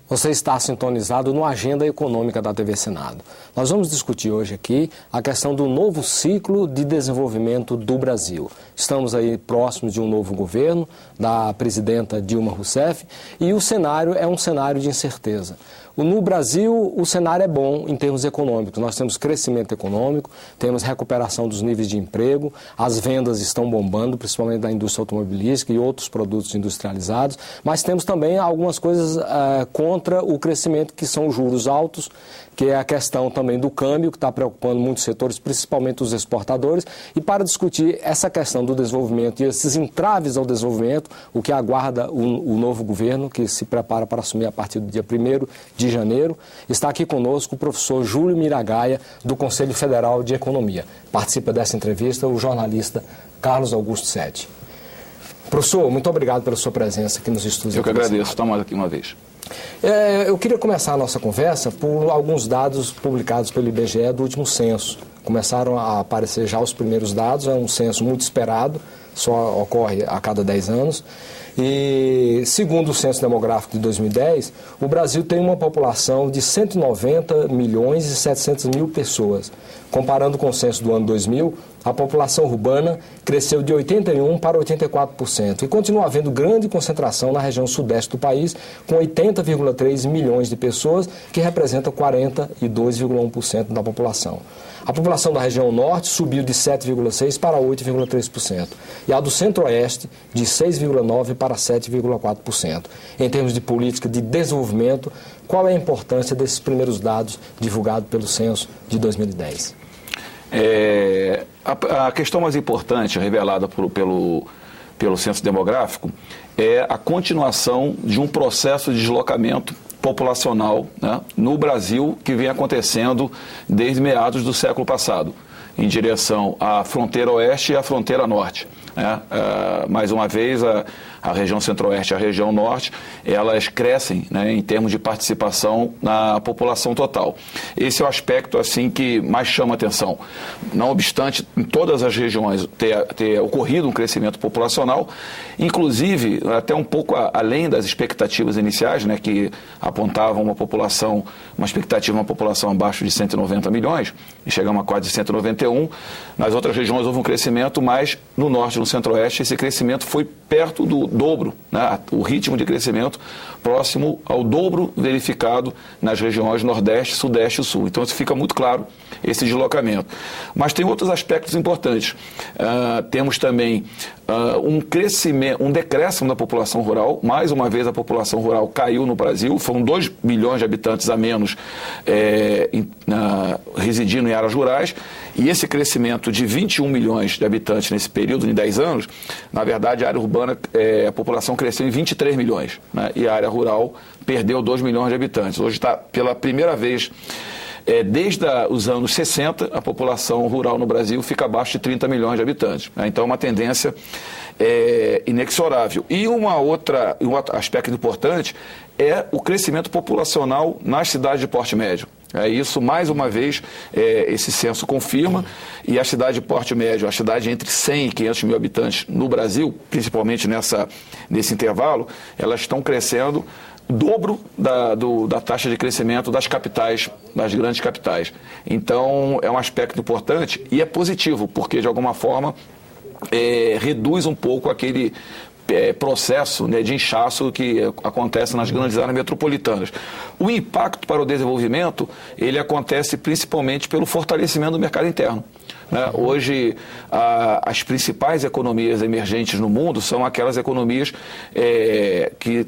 Você está sintonizado no Agenda Econômica da TV Senado. Nós vamos discutir hoje aqui a questão do novo ciclo de desenvolvimento do Brasil. Estamos aí próximos de um novo governo, da presidenta Dilma Rousseff, e o cenário é um cenário de incerteza. No Brasil, o cenário é bom em termos econômicos. Nós temos crescimento econômico, temos recuperação dos níveis de emprego, as vendas estão bombando, principalmente da indústria automobilística e outros produtos industrializados, mas temos também algumas coisas contra o crescimento, que são os juros altos, que é a questão também do câmbio, que está preocupando muitos setores, principalmente os exportadores. E para discutir essa questão do desenvolvimento e esses entraves ao desenvolvimento, o que aguarda o novo governo, que se prepara para assumir a partir do dia 1º de janeiro, está aqui conosco o professor Júlio Miragaia, do Conselho Federal de Economia. Participa dessa entrevista o jornalista Carlos Augusto Sete. Professor, muito obrigado pela sua presença aqui nos estúdios. Eu que agradeço, estamos aqui uma vez. Eu queria começar a nossa conversa por alguns dados publicados pelo IBGE do último censo. Começaram a aparecer já os primeiros dados, é um censo muito esperado, só ocorre a cada 10 anos. E, segundo o Censo Demográfico de 2010, o Brasil tem uma população de 190 milhões e 700 mil pessoas. Comparando com o censo do ano 2000, a população urbana cresceu de 81% para 84%. E continua havendo grande concentração na região sudeste do país, com 80,3 milhões de pessoas, que representa 42,1% da população. A população da região norte subiu de 7,6% para 8,3%. E a do centro-oeste, de 6,9% para 7,4%. Em termos de política de desenvolvimento, qual é a importância desses primeiros dados divulgados pelo censo de 2010? A questão mais importante revelada pelo censo demográfico é a continuação de um processo de deslocamento populacional, né, no Brasil, que vem acontecendo desde meados do século passado, em direção à fronteira oeste e à fronteira norte. Mais uma vez, a região centro-oeste e a região norte, elas crescem, né, em termos de participação na população total. Esse é o aspecto assim, que mais chama atenção. Não obstante, em todas as regiões ter ocorrido um crescimento populacional, inclusive até um pouco além das expectativas iniciais, né, que apontavam uma expectativa de uma população abaixo de 190 milhões, e chegamos a quase 191. Nas outras regiões houve um crescimento, mas no norte e no centro-oeste esse crescimento foi perto do dobro, né? O ritmo de crescimento próximo ao dobro verificado nas regiões nordeste, sudeste e sul. Então isso fica muito claro, esse deslocamento. Mas tem outros aspectos importantes. Temos também um decréscimo da população rural. Mais uma vez a população rural caiu no Brasil, foram 2 milhões de habitantes a menos residindo em áreas rurais, e esse crescimento de 21 milhões de habitantes nesse período, em 10 anos, na verdade a área urbana, a população cresceu em 23 milhões, né, e a área rural perdeu 2 milhões de habitantes. Hoje está, pela primeira vez, desde os anos 60, a população rural no Brasil fica abaixo de 30 milhões de habitantes. Né? Então, é uma tendência inexorável. E um outro aspecto importante é o crescimento populacional nas cidades de porte médio. Isso, mais uma vez, esse censo confirma, e a cidade de porte médio, a cidade entre 100 e 500 mil habitantes no Brasil, principalmente nesse intervalo, elas estão crescendo o dobro da taxa de crescimento das capitais, das grandes capitais. Então, é um aspecto importante e é positivo, porque, de alguma forma, reduz um pouco aquele processo, né, de inchaço que acontece nas grandes áreas metropolitanas. O impacto para o desenvolvimento, ele acontece principalmente pelo fortalecimento do mercado interno. Né? Hoje, as principais economias emergentes no mundo são aquelas economias que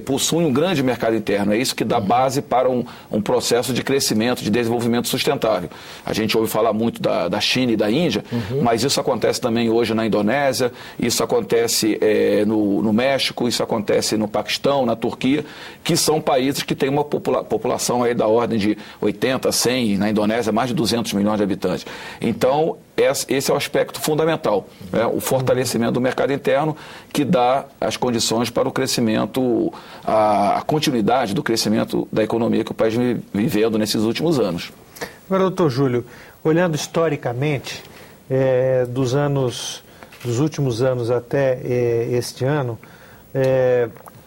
possuem um grande mercado interno. É isso que dá base para um processo de crescimento, de desenvolvimento sustentável. A gente ouve falar muito da China e da Índia, mas isso acontece também hoje na Indonésia, isso acontece no México, isso acontece no Paquistão, na Turquia, que são países que têm uma população aí da ordem de 80, 100, na Indonésia mais de 200 milhões de habitantes. Então, esse é o aspecto fundamental, né? O fortalecimento do mercado interno, que dá as condições para o crescimento, a continuidade do crescimento da economia que o país vem vivendo nesses últimos anos. Agora, doutor Júlio, olhando historicamente, dos últimos anos até este ano,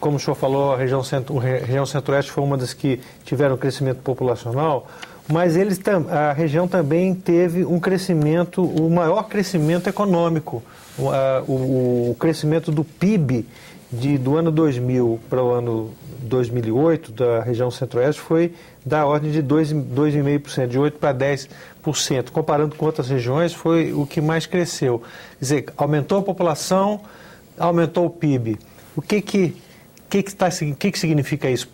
como o senhor falou, a região centro-oeste foi uma das que tiveram crescimento populacional, mas a região também teve um crescimento, o maior crescimento econômico. O crescimento do PIB do ano 2000 para o ano 2008 da região centro-oeste foi da ordem de 2,5%, de 8% para 10%. Comparando com outras regiões, foi o que mais cresceu. Quer dizer, aumentou a população, aumentou o PIB. O que significa isso?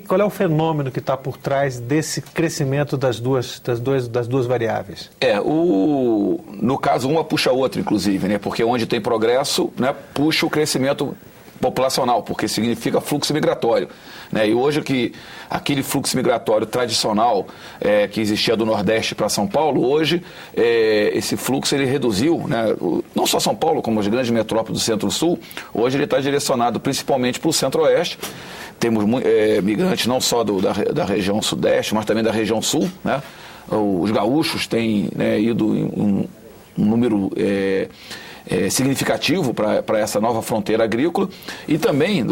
Qual é o fenômeno que está por trás desse crescimento das duas variáveis? No caso, uma puxa a outra, inclusive, né? Porque onde tem progresso, né, puxa o crescimento populacional, porque significa fluxo migratório, né? E hoje que aquele fluxo migratório tradicional que existia do Nordeste para São Paulo, hoje esse fluxo ele reduziu, né? Não só São Paulo, como as grandes metrópoles do Centro-Sul, hoje ele está direcionado principalmente para o Centro-Oeste. Temos migrantes não só da região Sudeste, mas também da região Sul, né? Os gaúchos têm, né, ido em um número significativo para essa nova fronteira agrícola e também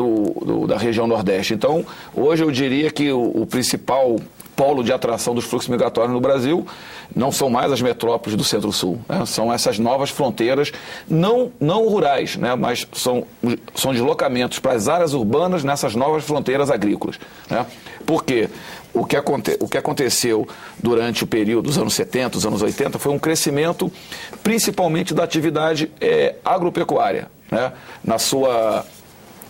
da região Nordeste. Então, hoje eu diria que o principal polo de atração dos fluxos migratórios no Brasil não são mais as metrópoles do Centro-Sul, né? São essas novas fronteiras, não rurais, né? Mas são deslocamentos para as áreas urbanas nessas novas fronteiras agrícolas, né? Por quê? O que aconteceu durante o período dos anos 70, dos anos 80, foi um crescimento principalmente da atividade agropecuária, né?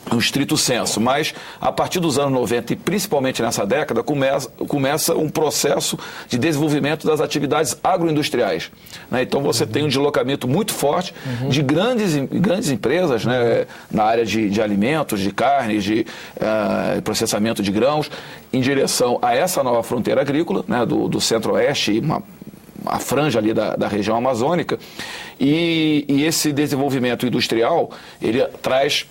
No estrito senso, mas a partir dos anos 90 e principalmente nessa década começa um processo de desenvolvimento das atividades agroindustriais, né? Então você tem um deslocamento muito forte de grandes empresas, né, na área de alimentos, de carnes, de processamento de grãos, em direção a essa nova fronteira agrícola, né, do Centro-Oeste e a franja ali da região amazônica, e esse desenvolvimento industrial ele traz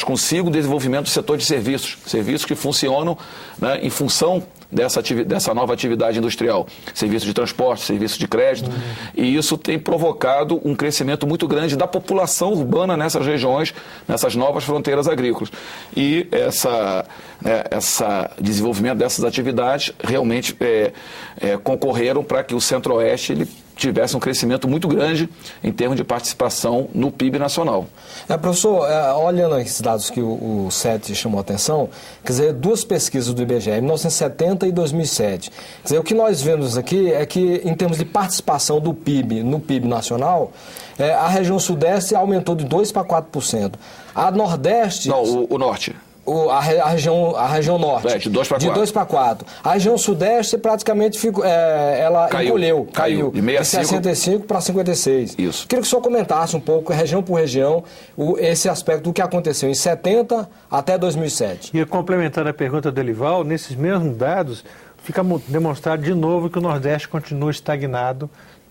consigo o desenvolvimento do setor de serviços que funcionam, né, em função dessa nova atividade industrial, serviço de transporte, serviço de crédito, e isso tem provocado um crescimento muito grande da população urbana nessas regiões, nessas novas fronteiras agrícolas. E esse desenvolvimento dessas atividades realmente concorreram para que o Centro-Oeste ele tivesse um crescimento muito grande em termos de participação no PIB nacional. Professor, olhando esses dados que o Sete chamou a atenção, quer dizer, duas pesquisas do IBGE, 1970 e 2007. Quer dizer, o que nós vemos aqui é que, em termos de participação do PIB no PIB nacional, a região Sudeste aumentou de 2% para 4%. A Nordeste... Não, o Norte. A região Norte. De 2 para 4. De 2 para 4. A região Sudeste praticamente ela caiu. De 65 para 56. Isso. Queria que o senhor comentasse um pouco, região por região, esse aspecto do que aconteceu em 70 até 2007. E complementando a pergunta do Elival, nesses mesmos dados, fica demonstrado de novo que o Nordeste continua estagnado,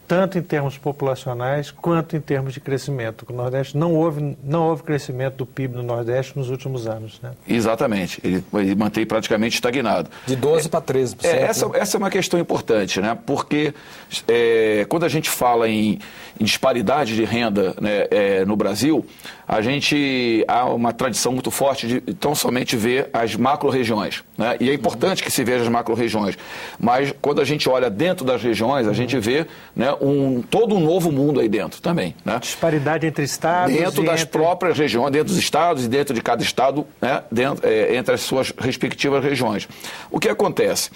tanto em termos populacionais quanto em termos de crescimento. O Nordeste não houve crescimento do PIB no Nordeste nos últimos anos, né? Exatamente. Ele mantém praticamente estagnado. De 12% para 13%. Essa é uma questão importante, né? Porque quando a gente fala em disparidade de renda, né, no Brasil, há uma tradição muito forte de tão somente ver as macro-regiões, né? E é importante que se veja as macro-regiões. Mas quando a gente olha dentro das regiões, a gente vê, né, todo um novo mundo aí dentro também, né? Disparidade entre estados. Dentro das próprias regiões, dentro dos estados e dentro de cada estado, né, entre as suas respectivas regiões. O que acontece?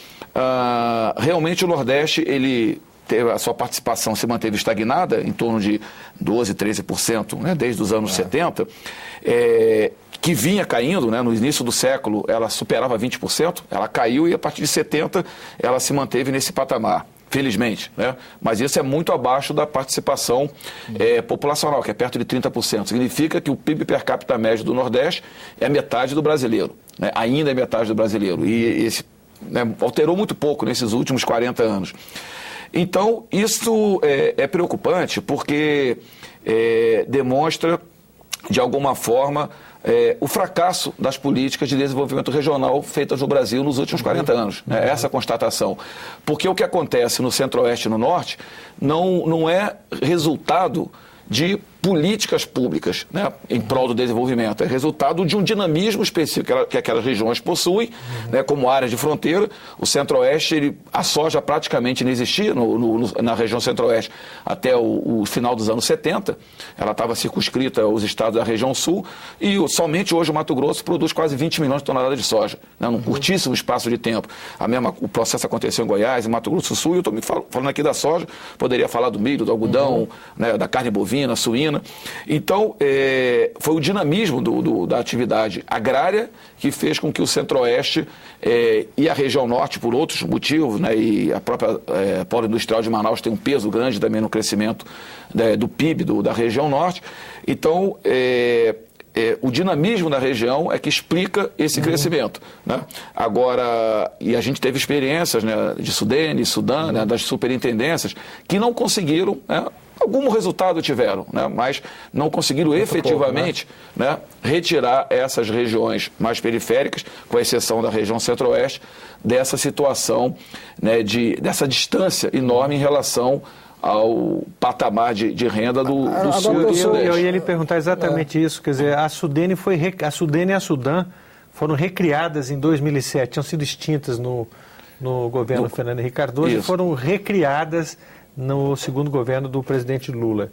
Realmente o Nordeste, a sua participação se manteve estagnada, em torno de 12%, 13%, né, desde os anos 70, que vinha caindo, né, no início do século ela superava 20%, ela caiu e a partir de 70 ela se manteve nesse patamar. Felizmente, né? Mas isso é muito abaixo da participação populacional, que é perto de 30%. Significa que o PIB per capita médio do Nordeste é metade do brasileiro, né? Ainda é metade do brasileiro. E esse, né, alterou muito pouco nesses últimos 40 anos. Então, isso é preocupante porque demonstra, de alguma forma, o fracasso das políticas de desenvolvimento regional feitas no Brasil nos últimos 40 anos. Né? Essa constatação. Porque o que acontece no Centro-Oeste e no Norte não é resultado de políticas públicas, né, em prol do desenvolvimento. É resultado de um dinamismo específico que aquelas regiões possuem, né, como áreas de fronteira. O Centro-Oeste, a soja praticamente não existia na região Centro-Oeste até o final dos anos 70. Ela estava circunscrita aos estados da região Sul e somente hoje o Mato Grosso produz quase 20 milhões de toneladas de soja, né, num curtíssimo espaço de tempo. O processo aconteceu em Goiás, em Mato Grosso do Sul, e eu estou me falando aqui da soja, poderia falar do milho, do algodão, né, da carne bovina, suína. Então, foi o dinamismo da atividade agrária que fez com que o Centro-Oeste e a região Norte, por outros motivos, né, e a própria Polo Industrial de Manaus tem um peso grande também no crescimento do PIB da região Norte. Então, o dinamismo da região é que explica esse crescimento, né? Agora, e a gente teve experiências, né, de Sudene, Sudã, né, das superintendências, que não conseguiram, né, algum resultado tiveram, né, mas não conseguiram efetivamente, né, retirar essas regiões mais periféricas, com exceção da região Centro-Oeste, dessa situação, né, dessa distância enorme em relação ao patamar de renda do Sul e do Sudeste. Eu ia lhe perguntar exatamente isso, quer dizer, a Sudene e a Sudã foram recriadas em 2007, tinham sido extintas no governo Fernando Henrique Cardoso e foram recriadas no segundo governo do presidente Lula.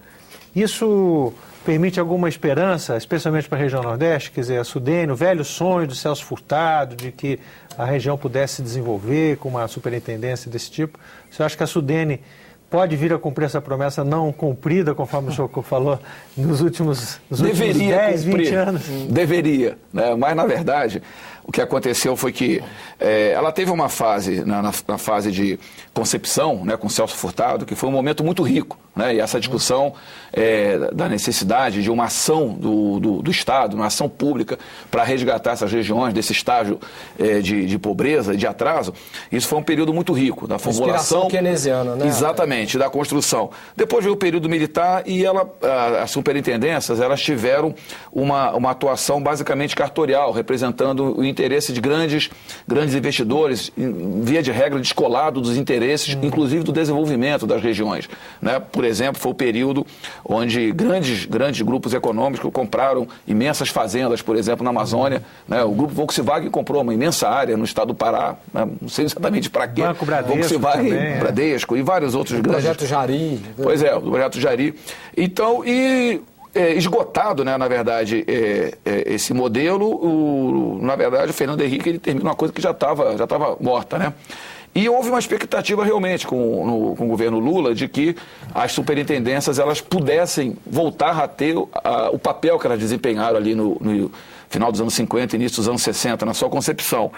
Isso permite alguma esperança, especialmente para a região Nordeste? Quer dizer, a Sudene, o velho sonho do Celso Furtado, de que a região pudesse se desenvolver com uma superintendência desse tipo. Você acha que a Sudene pode vir a cumprir essa promessa não cumprida, conforme o senhor falou, nos últimos 10, 20 anos? Deveria, né? Mas, na verdade, o que aconteceu foi que ela teve uma fase, na fase de concepção, né, com Celso Furtado, que foi um momento muito rico, né? E essa discussão da necessidade de uma ação do Estado, uma ação pública para resgatar essas regiões desse estágio de pobreza, de atraso, isso foi um período muito rico da formulação keynesiana, né? Exatamente, da construção. Depois veio o período militar e as superintendências, elas tiveram uma atuação basicamente cartorial, representando o interesse de grandes investidores, via de regra descolado dos interesses, inclusive do desenvolvimento das regiões, né? Por exemplo, foi o período onde grandes grupos econômicos compraram imensas fazendas, por exemplo, na Amazônia, né? O grupo Volkswagen comprou uma imensa área no estado do Pará, né? Não sei exatamente para quê. Banco Bradesco Volkswagen, também, Bradesco e vários outros grandes. O projeto Jari. Pois é, o projeto Jari. Então, esgotado, né, na verdade, esse modelo, na verdade, o Fernando Henrique ele termina uma coisa que já estava morta, né? E houve uma expectativa realmente com o governo Lula de que as superintendências elas pudessem voltar a ter o papel que elas desempenharam ali no final dos anos 50, início dos anos 60, na sua concepção.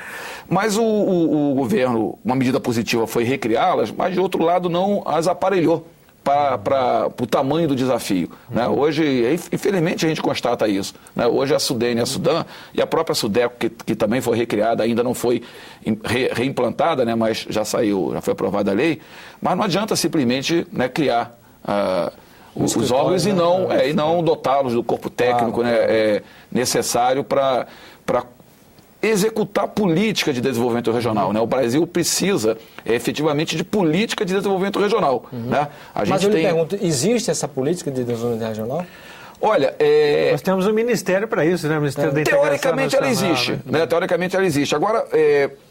Mas o governo, uma medida positiva foi recriá-las, mas de outro lado não as aparelhou para o tamanho do desafio, né? Hoje, infelizmente, a gente constata isso, né? Hoje a Sudene e a Sudã e a própria Sudeco, que também foi recriada, ainda não foi reimplantada, né? Mas já foi aprovada a lei, mas não adianta simplesmente, né, criar os órgãos e não dotá-los do corpo técnico, né, necessário para executar política de desenvolvimento regional, né? O Brasil precisa efetivamente de política de desenvolvimento regional, né? Mas eu lhe pergunto, existe essa política de desenvolvimento regional? Olha, nós temos um ministério para isso, né? O Ministério da Integração Teoricamente ela existe, né? Teoricamente ela existe. Agora,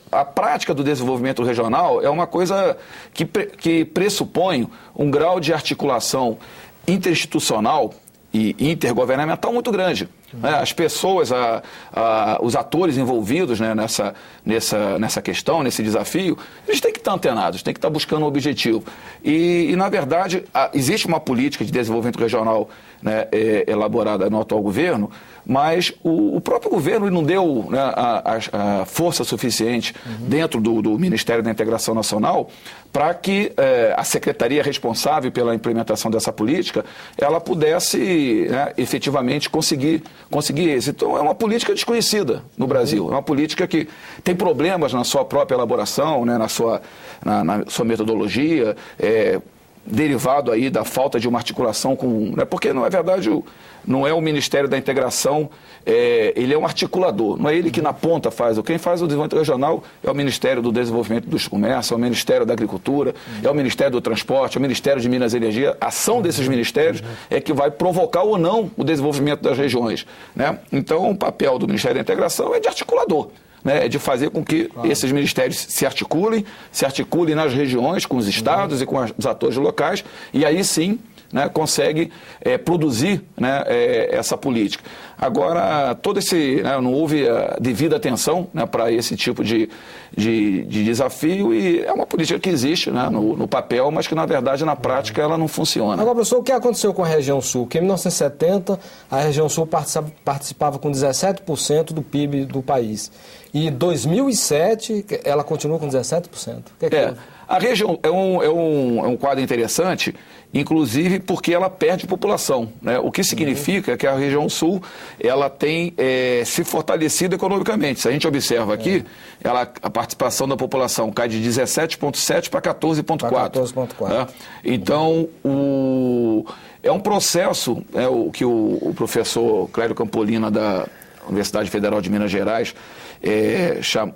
a prática do desenvolvimento regional é uma coisa que pressupõe um grau de articulação interinstitucional e intergovernamental muito grande. As pessoas, os atores envolvidos, né, nessa questão, nesse desafio, eles têm que estar antenados, têm que estar buscando um objetivo. E na verdade, existe uma política de desenvolvimento regional, né, elaborada no atual governo, mas o próprio governo não deu, né, a força suficiente dentro do Ministério da Integração Nacional para que a secretaria responsável pela implementação dessa política ela pudesse, né, efetivamente conseguir êxito. Então, é uma política desconhecida no Brasil. É uma política que tem problemas na sua própria elaboração, né, na sua metodologia. derivado aí da falta de uma articulação com... Né, porque, não é verdade, não é o Ministério da Integração, ele é um articulador, não é ele que na ponta faz. Quem faz o desenvolvimento regional é o Ministério do Desenvolvimento dos Comércios, é o Ministério da Agricultura, é o Ministério do Transporte, é o Ministério de Minas e Energia. A ação desses ministérios é que vai provocar ou não o desenvolvimento das regiões. Né? Então, o papel do Ministério da Integração é de articulador. Né, é de fazer com que esses ministérios se articulem nas regiões, com os estados e com os atores locais, e aí sim, né, consegue produzir, né, essa política. Agora, não houve a devida atenção, né, para esse tipo de desafio, e é uma política que existe, né, no papel, mas que na verdade na prática ela não funciona. Agora, professor, o que aconteceu com a região sul? Que em 1970 a região sul participava com 17% do PIB do país. E em 2007 ela continua com 17%. A região é um quadro interessante, inclusive porque ela perde população, né? O que significa que a região sul ela tem se fortalecido economicamente. Se a gente observa aqui, a participação da população cai de 17,7% para 14,4%. Né? Então, é um processo, o que o professor Clério Campolina da Universidade Federal de Minas Gerais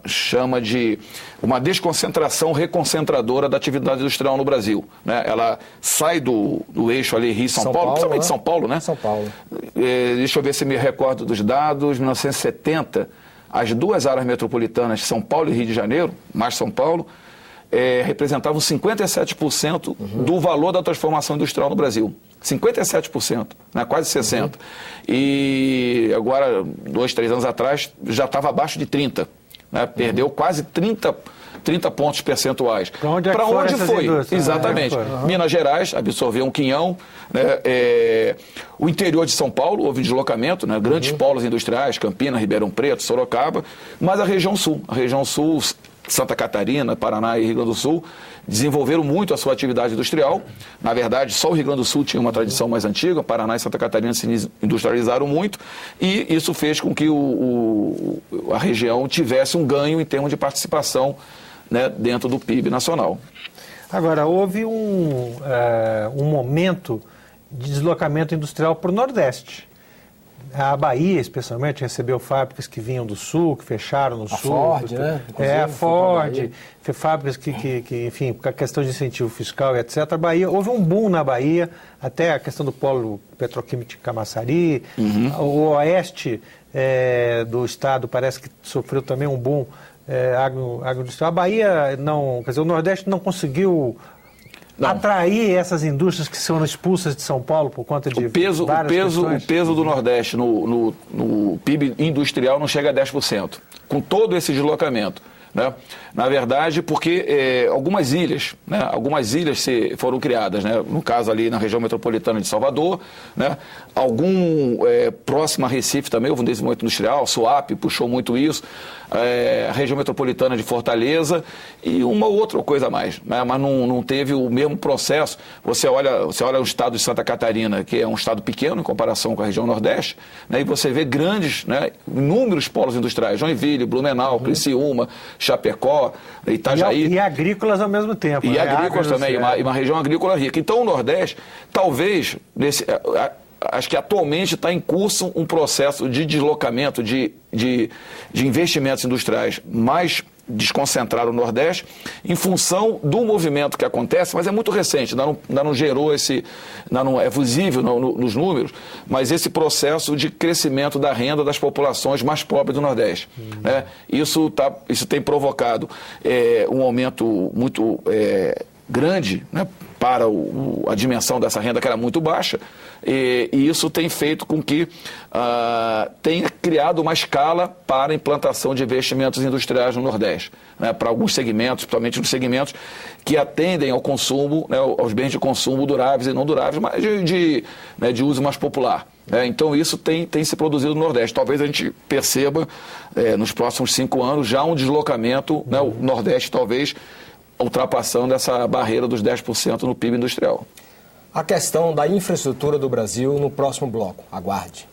chama de uma desconcentração reconcentradora da atividade industrial no Brasil. Né? Ela sai do eixo ali Rio-São Paulo, principalmente São Paulo, né? São Paulo. Deixa eu ver se me recordo dos dados. 1970, as duas áreas metropolitanas, São Paulo e Rio de Janeiro, mais São Paulo, representavam 57% do valor da transformação industrial no Brasil. 57%, né? Quase 60%. E agora, 2, 3 anos atrás, já estava abaixo de 30%. Né? Perdeu quase 30 pontos percentuais. Para onde foi? Exatamente. Minas Gerais absorveu um quinhão. Né? O interior de São Paulo houve deslocamento, né? Grandes polos industriais, Campinas, Ribeirão Preto, Sorocaba, mas a região sul, Santa Catarina, Paraná e Rio Grande do Sul, desenvolveram muito a sua atividade industrial. Na verdade, só o Rio Grande do Sul tinha uma tradição mais antiga, Paraná e Santa Catarina se industrializaram muito, e isso fez com que a região tivesse um ganho em termos de participação, né, dentro do PIB nacional. Agora, houve um momento de deslocamento industrial para o Nordeste. A Bahia, especialmente, recebeu fábricas que vinham do Sul, que fecharam no Sul. Ford, né? A Ford, fábricas que, enfim, por questão de incentivo fiscal e etc. A Bahia, houve um boom na Bahia, até a questão do polo petroquímico de Camaçari. O oeste do estado parece que sofreu também um boom agroindustrial. A Bahia não, quer dizer, o Nordeste não conseguiu atrair essas indústrias que são expulsas de São Paulo por conta de o peso do Nordeste no PIB industrial não chega a 10%, com todo esse deslocamento. Né? Na verdade, porque algumas ilhas foram criadas, né? No caso ali na região metropolitana de Salvador, né? Próximo a Recife também houve um desenvolvimento industrial, Suape puxou muito isso, a região metropolitana de Fortaleza e uma outra coisa a mais, né? Mas não teve o mesmo processo. Você olha o estado de Santa Catarina, que é um estado pequeno em comparação com a região Nordeste, né? E você vê grandes, né, inúmeros polos industriais, Joinville, Blumenau, Criciúma, Chapecó, Itajaí. E agrícolas ao mesmo tempo. E agrícolas também, e uma região agrícola rica. Então o Nordeste, talvez, acho que atualmente está em curso um processo de deslocamento de investimentos industriais mais desconcentrado no Nordeste, em função do movimento que acontece, mas é muito recente, ainda não gerou não é visível nos números, mas esse processo de crescimento da renda das populações mais pobres do Nordeste. Né? Isso tem provocado um aumento muito grande, né, para a dimensão dessa renda, que era muito baixa, e isso tem feito com que tenha criado uma escala para a implantação de investimentos industriais no Nordeste, né, para alguns segmentos, principalmente nos segmentos que atendem ao consumo, né, aos bens de consumo duráveis e não duráveis, mas de uso mais popular. Então isso tem se produzido no Nordeste. Talvez a gente perceba nos próximos 5 anos já um deslocamento, né, o Nordeste talvez ultrapassando essa barreira dos 10% no PIB industrial. A questão da infraestrutura do Brasil no próximo bloco. Aguarde.